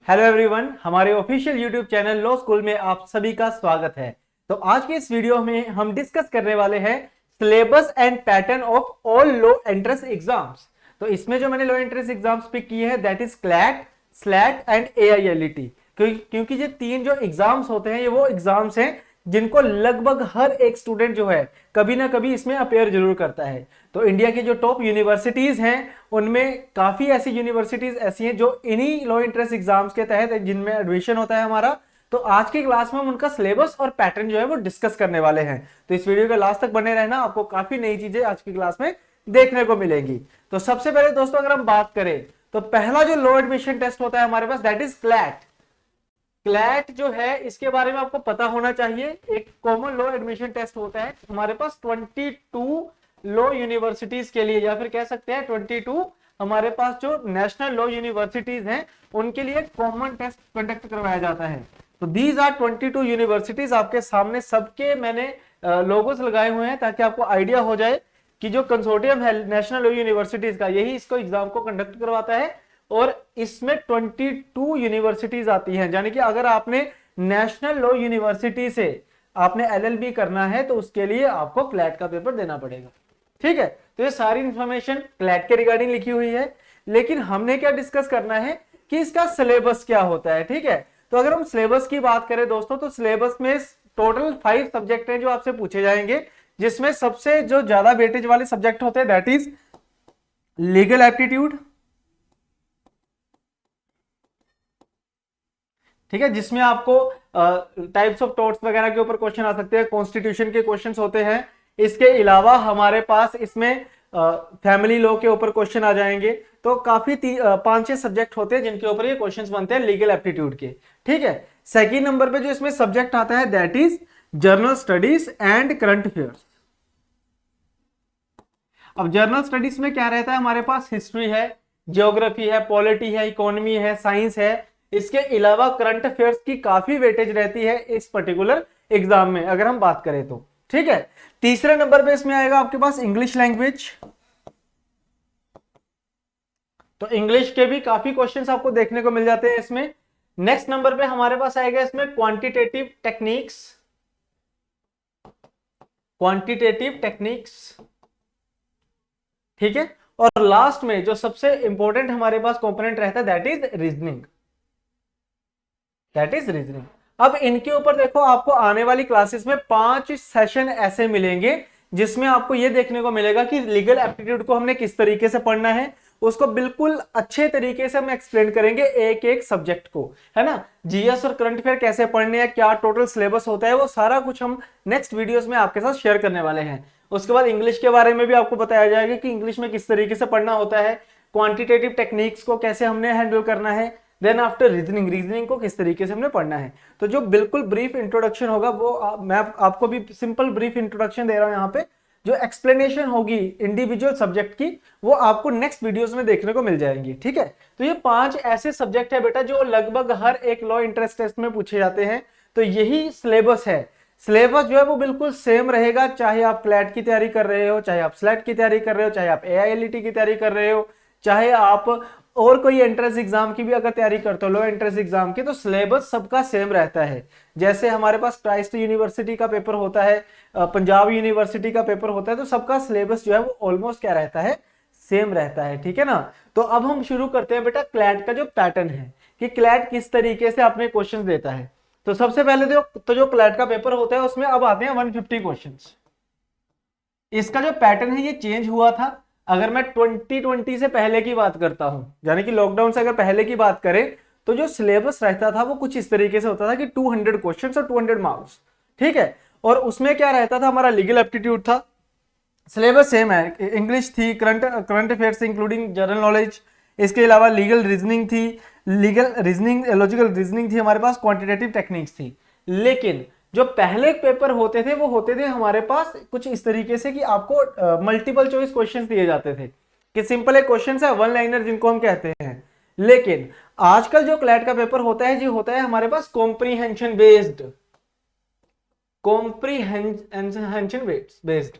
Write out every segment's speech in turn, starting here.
Hello everyone, हमारे official YouTube channel law school में आप सभी का स्वागत है। तो आज के इस वीडियो में हम डिस्कस करने वाले हैं syllabus and pattern of all law entrance exams. तो इसमें जो मैंने लॉ एंट्रेंस एग्जाम्स पिक किए हैं that is CLAT, SLAT and AILET. क्योंकि ये तीन जो एग्जाम्स होते हैं ये वो एग्जाम्स हैं जिनको लगभग हर एक स्टूडेंट जो है कभी ना कभी इसमें अपेयर जरूर करता है। तो इंडिया की जो टॉप यूनिवर्सिटीज हैं उनमें काफी ऐसी यूनिवर्सिटीज ऐसी हैं जो इन्हीं लॉ एंट्रेंस एग्जाम्स के तहत जिनमें एडमिशन होता है हमारा। तो आज की क्लास में हम उनका सिलेबस और पैटर्न जो है वो डिस्कस करने वाले हैं। तो इस वीडियो के लास्ट तक बने रहना, आपको काफी नई चीजें आज की क्लास में देखने को मिलेंगी। तो सबसे पहले दोस्तों अगर हम बात करें तो पहला जो लॉ एडमिशन टेस्ट होता है हमारे पास दैट इज क्लैट। क्लैट जो है इसके बारे में आपको पता होना चाहिए। एक कॉमन लॉ एडमिशन टेस्ट होता है हमारे पास 22 लॉ यूनिवर्सिटीज के लिए, या फिर कह सकते हैं 22 हमारे पास जो नेशनल लॉ यूनिवर्सिटीज हैं उनके लिए कॉमन टेस्ट कंडक्ट करवाया जाता है। तो दीज आर 22 यूनिवर्सिटीज, आपके सामने सबके मैंने लोगोस लगाए हुए हैं ताकि आपको आइडिया हो जाए कि जो कंसोर्टियम है नेशनल लॉ यूनिवर्सिटीज का यही इसको एग्जाम को कंडक्ट करवाता है। और इसमें 22 यूनिवर्सिटीज आती हैं, यानी कि अगर आपने नेशनल लॉ यूनिवर्सिटी से आपने एलएलबी करना है तो उसके लिए आपको क्लैट का पेपर देना पड़ेगा। ठीक है, तो ये सारी इंफॉर्मेशन क्लैट के रिगार्डिंग लिखी हुई है, लेकिन हमने क्या डिस्कस करना है कि इसका सिलेबस क्या होता है। ठीक है, तो अगर हम सिलेबस की बात करें दोस्तों तो सिलेबस में टोटल 5 सब्जेक्ट हैं जो आपसे पूछे जाएंगे, जिसमें सबसे जो ज्यादा वेटेज वाले सब्जेक्ट होते हैं दैट इज लीगल एप्टीट्यूड। ठीक है, जिसमें आपको टाइप्स ऑफ टॉर्ट्स वगैरह के ऊपर क्वेश्चन आ सकते हैं, कॉन्स्टिट्यूशन के क्वेश्चंस होते हैं। इसके अलावा हमारे पास इसमें फैमिली लॉ के ऊपर क्वेश्चन आ जाएंगे। तो काफी 5-6 सब्जेक्ट होते हैं जिनके ऊपर ये क्वेश्चंस बनते हैं लीगल एप्टीट्यूड के। ठीक है, सेकंड नंबर पे जो इसमें सब्जेक्ट आता है that is journal studies and current affairs. अब जर्नल स्टडीज में क्या रहता है, हमारे पास हिस्ट्री है, ज्योग्राफी है, पॉलिटी है, इकोनॉमी है, साइंस है। इसके अलावा करंट अफेयर्स की काफी वेटेज रहती है इस पर्टिकुलर एग्जाम में अगर हम बात करें तो। ठीक है, तीसरे नंबर पे इसमें आएगा आपके पास इंग्लिश लैंग्वेज। तो इंग्लिश के भी काफी क्वेश्चंस आपको देखने को मिल जाते हैं इसमें। नेक्स्ट नंबर पे हमारे पास आएगा इसमें क्वांटिटेटिव टेक्निक्स। क्वांटिटेटिव टेक्निक्स, ठीक है, और लास्ट में जो सबसे इंपॉर्टेंट हमारे पास कंपोनेंट रहता है that is reasoning. That is reasoning. अब इनके ऊपर देखो, आपको आने वाली क्लासेस में 5 सेशन ऐसे मिलेंगे जिसमें आपको यह देखने को मिलेगा कि लीगल एप्टीट्यूड को हमने किस तरीके से पढ़ना है, उसको बिल्कुल अच्छे तरीके से हम एक्सप्लेन करेंगे एक एक सब्जेक्ट को, है ना। जीएस और करंट अफेयर कैसे पढ़ने हैं, क्या टोटल सिलेबस होता है, वो सारा कुछ हम नेक्स्ट वीडियोस में आपके साथ शेयर करने वाले हैं। उसके बाद इंग्लिश के बारे में भी आपको बताया जाएगा कि इंग्लिश में किस तरीके से पढ़ना होता है, क्वांटिटेटिव टेक्निक्स को कैसे हमने हैंडल करना है, देन आफ्टर रीजनिंग, रीजनिंग को किस तरीके से हमने पढ़ना है। तो जो बिल्कुल ब्रीफ इंट्रोडक्शन होगा वो मैं आपको भी सिंपल ब्रीफ इंट्रोडक्शन दे रहा हूं यहाँ पे। जो एक्सप्लेनेशन होगी इंडिविजुअल सब्जेक्ट की वो आपको नेक्स्ट वीडियोस में देखने को मिल जाएंगी। ठीक है, तो ये 5 ऐसे सब्जेक्ट है बेटा जो लगभग हर एक लॉ इंटरेस्ट टेस्ट में पूछे जाते हैं। तो यही सिलेबस है। सिलेबस जो है वो बिल्कुल सेम रहेगा, चाहे आप क्लैट की तैयारी कर रहे हो, चाहे आप स्लैट की तैयारी कर रहे हो, चाहे आप एआईएलईटी की तैयारी कर रहे हो, चाहे आप और कोई एंट्रेंस एग्जाम की भी अगर तैयारी करते हो, लो एंट्रेंस एग्जाम की, तो सिलेबस सबका सेम रहता है। जैसे हमारे पास क्राइस्ट यूनिवर्सिटी का पेपर होता है, पंजाब यूनिवर्सिटी का पेपर होता है, तो सबका सिलेबस जो है वो ऑलमोस्ट क्या रहता है, सेम रहता है। ठीक है ना। तो अब हम शुरू करते हैं बेटा क्लैट का जो पैटर्न है कि क्लैट किस तरीके से अपने क्वेश्चन देता है। तो सबसे पहले जो क्लैट का पेपर होता है उसमें अब आते हैं 150 क्वेश्चन। इसका जो पैटर्न है ये चेंज हुआ था। अगर मैं 2020 से पहले की बात करता हूं, यानी कि लॉकडाउन से अगर पहले की बात करें, तो जो सिलेबस रहता था वो कुछ इस तरीके से होता था कि 200 क्वेश्चंस और 200 मार्क्स। ठीक है, और उसमें क्या रहता था, हमारा लीगल एप्टीट्यूड था, सिलेबस सेम है, इंग्लिश थी, current affairs including general knowledge, इसके अलावा लीगल रीजनिंग थी, लीगल रीजनिंग, लॉजिकल रीजनिंग थी, हमारे पास क्वांटिटेटिव टेक्निक्स थी। लेकिन जो पहले पेपर होते थे वो होते थे हमारे पास कुछ इस तरीके से कि आपको मल्टीपल चॉइस क्वेश्चंस दिए जाते थे कि सिंपल एक क्वेश्चन है, वन लाइनर जिनको हम कहते हैं। लेकिन आजकल जो क्लैट का पेपर होता है जो होता है हमारे पास कॉम्प्रीहेंशन बेस्ड, कॉम्प्रीहेंशन बेस्ड।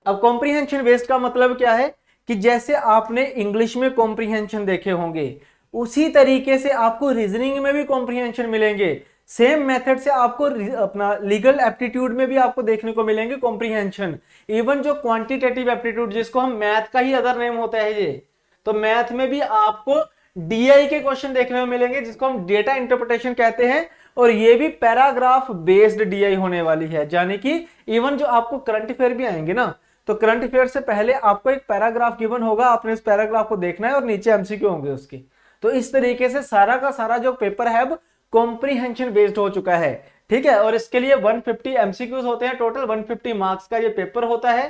अब कॉम्प्रीहेंशन बेस्ड का मतलब क्या है कि जैसे आपने इंग्लिश में कॉम्प्रीहेंशन देखे होंगे, उसी तरीके से आपको रीजनिंग में भी कॉम्प्रिहेंशन मिलेंगे, सेम मेथड से आपको अपना लीगल एप्टीट्यूड में भी आपको देखने को मिलेंगे कॉम्प्रिहेंशन। इवन जो क्वांटिटेटिव एप्टीट्यूड जिसको हम मैथ का ही अदर नेम होता है ये, तो मैथ में भी आपको डीआई के क्वेश्चन देखने को मिलेंगे जिसको हम डेटा इंटरप्रिटेशन कहते हैं, और ये भी पैराग्राफ बेस्ड डीआई होने वाली है। यानी कि इवन जो आपको करंट अफेयर भी आएंगे ना, तो करंट अफेयर से पहले आपको एक पैराग्राफ गिवन होगा, आपने इस पैराग्राफ को देखना है और नीचे एमसीक्यू होंगे उसके। तो इस तरीके से सारा का सारा जो पेपर है वो कॉम्प्रिहेंशन बेस्ड हो चुका है, ठीक है। और इसके लिए 150 एमसीक्यूज होते हैं, टोटल 150 मार्क्स का ये पेपर होता है,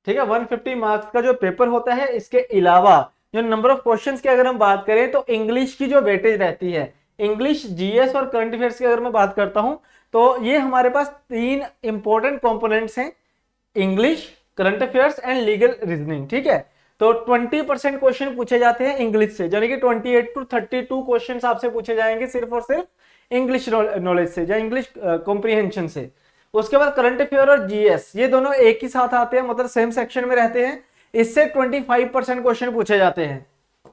ठीक है। 150 मार्क्स का जो पेपर होता है, इसके अलावा जो नंबर ऑफ क्वेश्चंस की अगर हम बात करें तो इंग्लिश की जो वेटेज रहती है, इंग्लिश, जीएस और करंट अफेयर्स की अगर मैं बात करता हूं तो ये हमारे पास 3 इंपॉर्टेंट कंपोनेंट्स हैं, English, current affairs and legal reasoning, ठीक है। तो 20% क्वेश्चन पूछे जाते हैं इंग्लिश से, यानी कि 28 to 32 क्वेश्चन आपसे पूछे जाएंगे सिर्फ और सिर्फ इंग्लिश नॉलेज से या इंग्लिश कॉम्प्रिहेंशन से। उसके बाद करंट अफेयर और जीएस ये दोनों एक ही साथ आते हैं, मतलब सेम सेक्शन में रहते हैं, इससे 25% क्वेश्चन पूछे जाते हैं,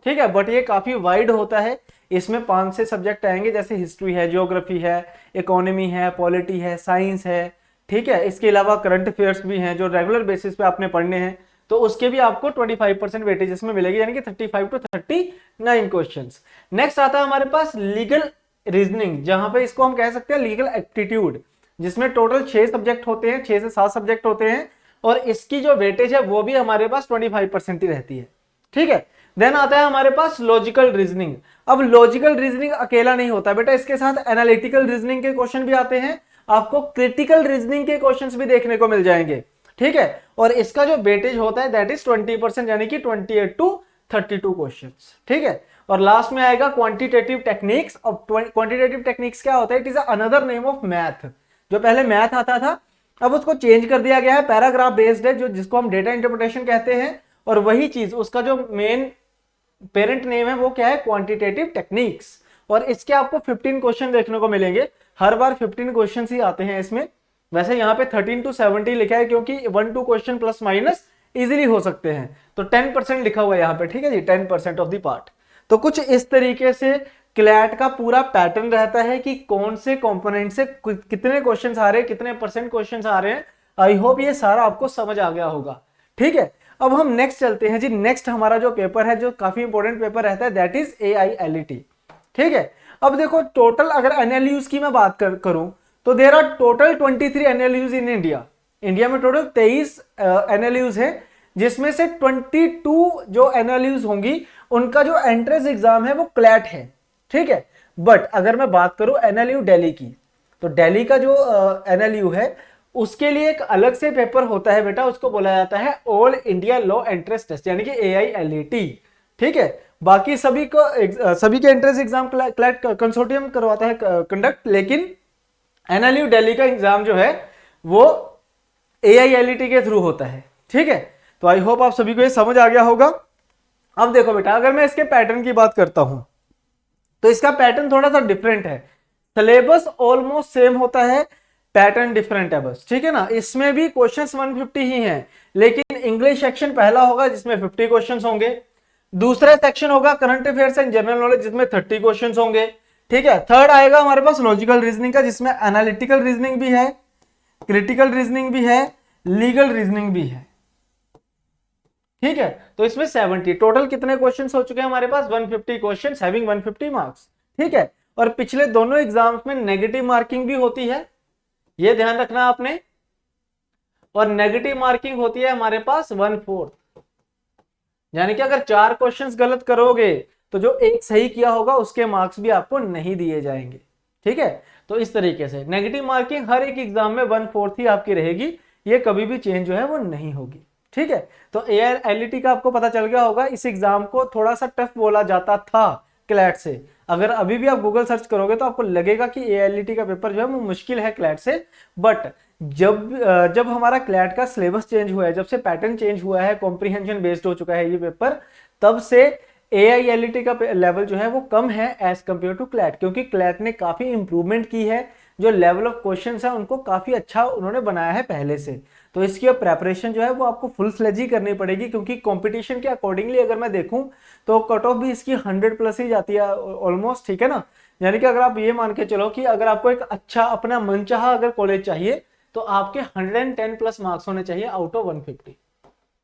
ठीक है। बट ये काफी वाइड होता है, इसमें 5-6 सब्जेक्ट आएंगे, जैसे हिस्ट्री है, ज्योग्राफी है, इकोनॉमी है, पॉलिटी है, साइंस है, ठीक है। इसके अलावा करंट अफेयर्स भी हैं जो रेगुलर बेसिस पे आपने पढ़ने हैं, तो उसके भी आपको 25% वेटेज इसमें मिलेगी, यानी कि 35 to 39 क्वेश्चंस। नेक्स्ट आता है हमारे पास लीगल रीजनिंग, जहां पे इसको हम कह सकते हैं लीगल एप्टीट्यूड, जिसमें टोटल 6 सब्जेक्ट होते हैं, 6 से 7 सब्जेक्ट होते हैं, और इसकी जो वेटेज है वो भी हमारे पास 25% ही रहती है, ठीक है। देन आता है हमारे पास लॉजिकल रीजनिंग। अब लॉजिकल रीजनिंग अकेला नहीं होता बेटा, इसके साथ एनालिटिकल रीजनिंग के क्वेश्चन भी आते हैं, आपको क्रिटिकल रीजनिंग के क्वेश्चंस भी देखने को मिल जाएंगे, ठीक है। और इसका जो वेटेज होता है दैट इज 20%, यानी कि 28 to 32 क्वेश्चंस, ठीक है। और लास्ट में आएगा क्वांटिटेटिव टेक्निक्स। अब क्वांटिटेटिव टेक्निक्स क्या होता है? It is another name of math. जो पहले मैथ आता था अब उसको चेंज कर दिया गया है, पैराग्राफ बेस्ड है, जो जिसको हम डेटा इंटरप्रिटेशन कहते हैं, और वही चीज उसका जो मेन पेरेंट नेम है वो क्या है? Quantitative techniques. और इसके आपको 15 क्वेश्चन देखने को मिलेंगे, हर बार 15 क्वेश्चन ही आते हैं इसमें। वैसे यहाँ पे 13 to 70 लिखा है क्योंकि 1-2 क्वेश्चन प्लस माइनस इजीली हो सकते हैं, तो 10% लिखा हुआ है यहाँ पे, ठीक है जी, 10% ऑफ द पार्ट। तो कुछ इस तरीके से क्लैट का पूरा पैटर्न रहता है कि कौन से कंपोनेंट से कितने क्वेश्चंस आ रहे हैं, कितने परसेंट क्वेश्चंस आ रहे हैं। आई होप ये सारा आपको समझ आ गया होगा, ठीक है। अब हम नेक्स्ट चलते हैं जी। नेक्स्ट हमारा जो पेपर है, जो काफी इंपॉर्टेंट पेपर रहता है, दैट इज AILET, ठीक है। अब देखो टोटल अगर एनएलयूज की मैं बात करूं तो there are total 23 NLUs in India. India में टोटल 23 एनएलयूज है, जिसमें से 22 जो एनएलयूज होंगी उनका जो एंट्रेंस एग्जाम है वो क्लैट है, ठीक है। बट अगर मैं बात करूं एनएलयू दिल्ली की, तो दिल्ली का जो एनएलयू है उसके लिए एक अलग से पेपर होता है बेटा, उसको बोला जाता है all India law entrance test, यानी कि AILET, ठीक है। बाकी सभी के एंट्रेंस एग्जाम क्लैट कंसोर्टियम करवाता है कंडक्ट, लेकिन एनएलयू दिल्ली का एग्जाम जो है वो AILET के थ्रू होता है, ठीक है। तो आई होप आप सभी को ये समझ आ गया होगा। अब देखो बेटा, अगर मैं इसके पैटर्न की बात करता हूं तो इसका पैटर्न थोड़ा सा डिफरेंट है। सिलेबस ऑलमोस्ट सेम होता है, पैटर्न डिफरेंट है बस, ठीक है ना। इसमें भी क्वेश्चंस 150 ही हैं, लेकिन इंग्लिश सेक्शन पहला होगा जिसमें 50 क्वेश्चंस होंगे, दूसरा सेक्शन होगा current affairs and general knowledge जिसमें 30 क्वेश्चंस होंगे, ठीक है। थर्ड आएगा हमारे पास लॉजिकल रीजनिंग का, जिसमें एनालिटिकल रीजनिंग भी है, क्रिटिकल रीजनिंग भी है, लीगल रीजनिंग भी है, ठीक है। तो इसमें 70 टोटल कितने क्वेश्चंस हो चुके हैं हमारे पास? 150 क्वेश्चंस हैविंग 150 मार्क्स, ठीक है। और पिछले दोनों एग्जाम्स में नेगेटिव मार्किंग भी होती है, ये ध्यान रखना आपने, और नेगेटिव मार्किंग होती है हमारे पास 1/4, यानी कि अगर 4 क्वेश्चंस गलत करोगे तो जो एक सही किया होगा उसके मार्क्स भी आपको नहीं दिए जाएंगे, ठीक है। तो इस तरीके से नेगेटिव मार्किंग हर एक एग्जाम में 1/4 ही आपकी रहेगी, ये कभी भी चेंज जो है वो नहीं होगी, ठीक है। तो AILET का आपको पता चल गया होगा, इस एग्जाम को थोड़ा सा टफ बोला जाता था क्लैट से। अगर अभी भी आप गूगल सर्च करोगे तो आपको लगेगा कि AILET का पेपर जो है वो मुश्किल है क्लैट से, बट जब हमारा क्लैट का सिलेबस चेंज हुआ है, जब से पैटर्न चेंज हुआ है, कॉम्प्रिहेंशन बेस्ड हो चुका है ये पेपर, तब से AILET का लेवल जो है वो कम है एज कंपेयर टू क्लैट, क्योंकि क्लैट ने काफी इंप्रूवमेंट की है, जो लेवल ऑफ क्वेश्चंस है उनको काफी अच्छा उन्होंने बनाया है पहले से। तो इसकी अब प्रेपरेशन जो है वो आपको फुल फ्लेज ही करनी पड़ेगी, क्योंकि कंपटीशन के अकॉर्डिंगली अगर मैं देखूं तो कट ऑफ भी इसकी 100 प्लस ही जाती है ऑलमोस्ट, ठीक है ना। यानी कि अगर आप ये मान के चलो कि अगर आपको एक अच्छा अपना मनचाहा अगर कॉलेज चाहिए तो आपके 110 प्लस मार्क्स होने चाहिए आउट ऑफ 150।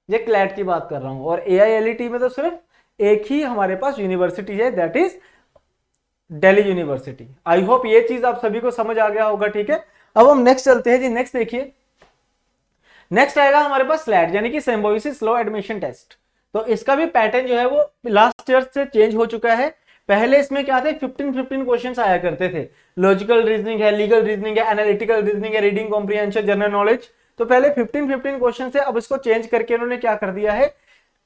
ये क्लैट की बात कर रहा हूं। और AILET में तो सिर्फ एक ही हमारे पास यूनिवर्सिटी है, that is Delhi university. I hope ये चीज आप सभी को समझ आ गया होगा, ठीक है। अब हम नेक्स्ट चलते हैं जी। नेक्स्ट देखिए, नेक्स्ट आएगा हमारे पास स्लैट यानी कि सिम्बायोसिस लॉ एडमिशन टेस्ट। तो इसका भी पैटर्न जो है वो लास्ट ईयर से चेंज हो चुका है। पहले इसमें क्या थे, 15 क्वेश्चंस आया करते थे। लॉजिकल रीजनिंग है, लीगल रीजनिंग है, एनालिटिकल रीजनिंग है, रीडिंग कॉम्प्रिहेंशन, जनरल नॉलेज। तो पहले 15 क्वेश्चन है, अब इसको चेंज करके उन्होंने क्या कर दिया है,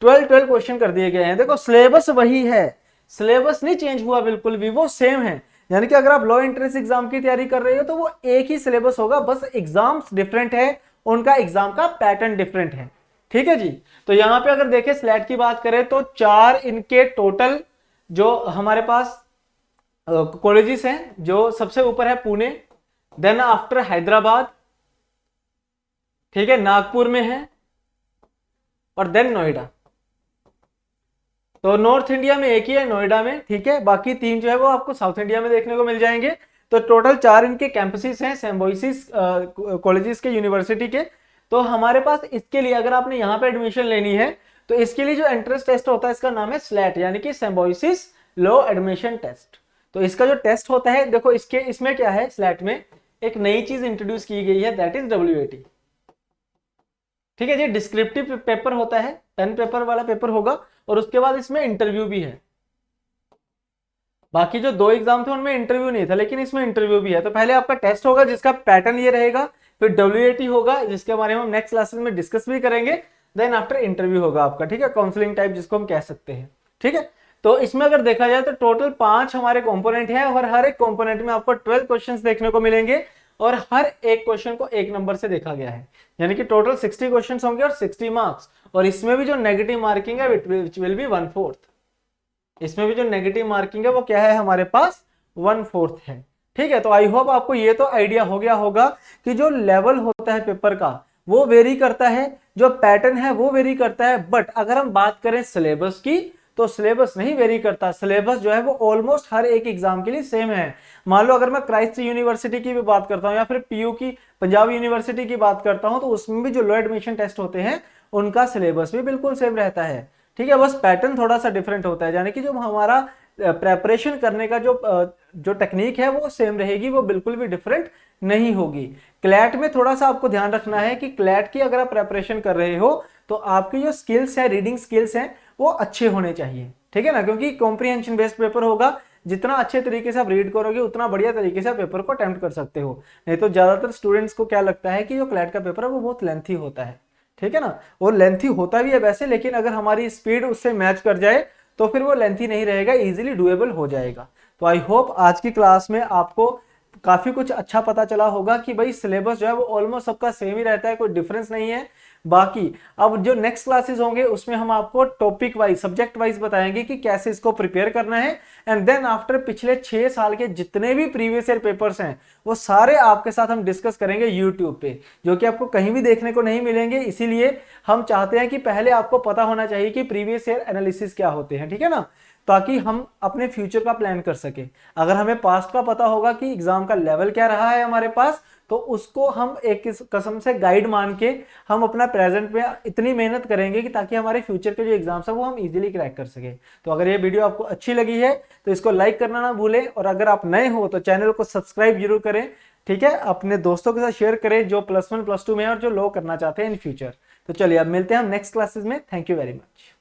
12 क्वेश्चन कर दिए गए हैं। देखो सिलेबस वही है, सिलेबस नहीं चेंज हुआ, बिल्कुल भी वो सेम है। यानी कि अगर आप लॉ एंट्रेंस एग्जाम की तैयारी कर रहे हो तो वो एक ही सिलेबस होगा, बस एग्जाम्स डिफरेंट है, उनका एग्जाम का पैटर्न डिफरेंट है, ठीक है जी। तो यहां पे अगर देखें स्लैट की बात करें तो 4 इनके टोटल जो हमारे पास कॉलेजेस हैं, जो सबसे ऊपर है पुणे, देन आफ्टर हैदराबाद, ठीक है, नागपुर में है, और देन नोएडा। तो नॉर्थ इंडिया में एक ही है, नोएडा में, ठीक है। बाकी 3 जो है वो आपको साउथ इंडिया में देखने को मिल जाएंगे। तो टोटल 4 इनके कैंपसेस हैं सिम्बायोसिस कॉलेजेस के, यूनिवर्सिटी के। तो हमारे पास इसके लिए अगर आपने यहाँ पे एडमिशन लेनी है तो इसके लिए जो एंट्रेंस टेस्ट होता है इसका नाम है स्लैट यानी कि सिम्बायोसिस लॉ एडमिशन टेस्ट। तो इसका जो टेस्ट होता है, देखो इसमें क्या है, स्लैट में एक नई चीज इंट्रोड्यूस की गई है, दैट इज WAT, ठीक है। ये डिस्क्रिप्टिव पेपर होता है, 10 पेपर वाला पेपर होगा, और उसके बाद इसमें इंटरव्यू भी है। बाकी जो 2 एग्जाम थे उनमें इंटरव्यू नहीं था, लेकिन इसमें इंटरव्यू भी है। तो पहले आपका टेस्ट होगा जिसका पैटर्न ये रहेगा, फिर WAT होगा जिसके बारे में हम नेक्स्ट क्लासेस में डिस्कस भी करेंगे, देन आफ्टर इंटरव्यू होगा आपका, ठीक है, काउंसलिंग टाइप जिसको हम कह सकते हैं, ठीक है। तो इसमें अगर देखा जाए तो टोटल 5 हमारे कंपोनेंट है, और हर एक कंपोनेंट में आपको 12 क्वेश्चंस देखने को मिलेंगे, और हर एक क्वेश्चन को 1 नंबर से देखा गया है, यानी कि टोटल 60 क्वेश्चंस होंगे और 60 मार्क्स। और इसमें भी जो नेगेटिव मार्किंग है विच विल बी 1/4, इसमें भी जो नेगेटिव मार्किंग है वो क्या है हमारे पास, 1/4 है, ठीक है। तो आई होप आपको ये तो आइडिया हो गया होगा कि जो लेवल होता है पेपर का वो वेरी करता है, जो पैटर्न है वो वेरी करता है, बट अगर हम बात करें सिलेबस की तो सिलेबस नहीं वेरी करता। सिलेबस जो है वो ऑलमोस्ट हर एक एग्जाम के लिए सेम है। मान लो अगर मैं क्राइस्ट यूनिवर्सिटी की भी बात करता हूं या फिर PU की, पंजाब यूनिवर्सिटी की बात करता हूं, तो उसमें भी जो लॉ एडमिशन टेस्ट होते हैं उनका सिलेबस भी बिल्कुल सेम रहता है, ठीक है। बस पैटर्न थोड़ा सा डिफरेंट होता है, यानी कि जो हमारा प्रेपरेशन करने का जो टेक्निक है वो सेम रहेगी, वो बिल्कुल भी डिफरेंट नहीं होगी। क्लैट में थोड़ा सा आपको ध्यान रखना है कि क्लैट की अगर आप प्रेपरेशन कर रहे हो तो आपकी जो स्किल्स है, रीडिंग स्किल्स हैं, वो अच्छे होने चाहिए, ठीक है ना, क्योंकि कॉम्प्रिहेंशन बेस्ड पेपर होगा। जितना अच्छे तरीके से आप रीड करोगे उतना बढ़िया तरीके से आप पेपर को अटेम्प्ट कर सकते हो। नहीं तो ज्यादातर स्टूडेंट्स को क्या लगता है कि जो क्लैट का पेपर है वो बहुत लेंथी होता है, ठीक है ना। वो लेंथी होता भी है वैसे, लेकिन अगर हमारी स्पीड उससे मैच कर जाए तो फिर वो लेंथी नहीं रहेगा, इजीली डुएबल हो जाएगा। तो आई होप आज की क्लास में आपको काफी कुछ अच्छा पता चला होगा कि भाई सिलेबस जो है वो ऑलमोस्ट सबका सेम ही रहता है, कोई डिफरेंस नहीं है। बाकी अब जो नेक्स्ट क्लासेस होंगे उसमें हम आपको टॉपिक वाइज, सब्जेक्ट वाइज बताएंगे कि कैसे इसको प्रिपेयर करना है, एंड देन आफ्टर पिछले 6 साल के जितने भी प्रीवियस ईयर पेपर्स हैं वो सारे आपके साथ हम डिस्कस करेंगे यूट्यूब पे, जो कि आपको कहीं भी देखने को नहीं मिलेंगे। इसीलिए हम चाहते हैं कि पहले आपको पता होना चाहिए कि प्रीवियस ईयर एनालिसिस क्या होते हैं, ठीक है ना, ताकि हम अपने फ्यूचर का प्लान कर सके। अगर हमें पास्ट का पता होगा कि एग्जाम का लेवल क्या रहा है हमारे पास, तो उसको हम एक कसम से गाइड मान के हम अपना प्रेजेंट में इतनी मेहनत करेंगे कि ताकि हमारे फ्यूचर के जो एग्जाम्स है वो हम इजीली क्रैक कर सके। तो अगर ये वीडियो आपको अच्छी लगी है तो इसको लाइक करना ना भूलें, और अगर आप नए हो तो चैनल को सब्सक्राइब जरूर करें, ठीक है। अपने दोस्तों के साथ शेयर करें जो +1 +2 में और जो लॉ करना चाहते हैं इन फ्यूचर। तो चलिए अब मिलते हैं हम नेक्स्ट क्लासेस में। Thank you very much.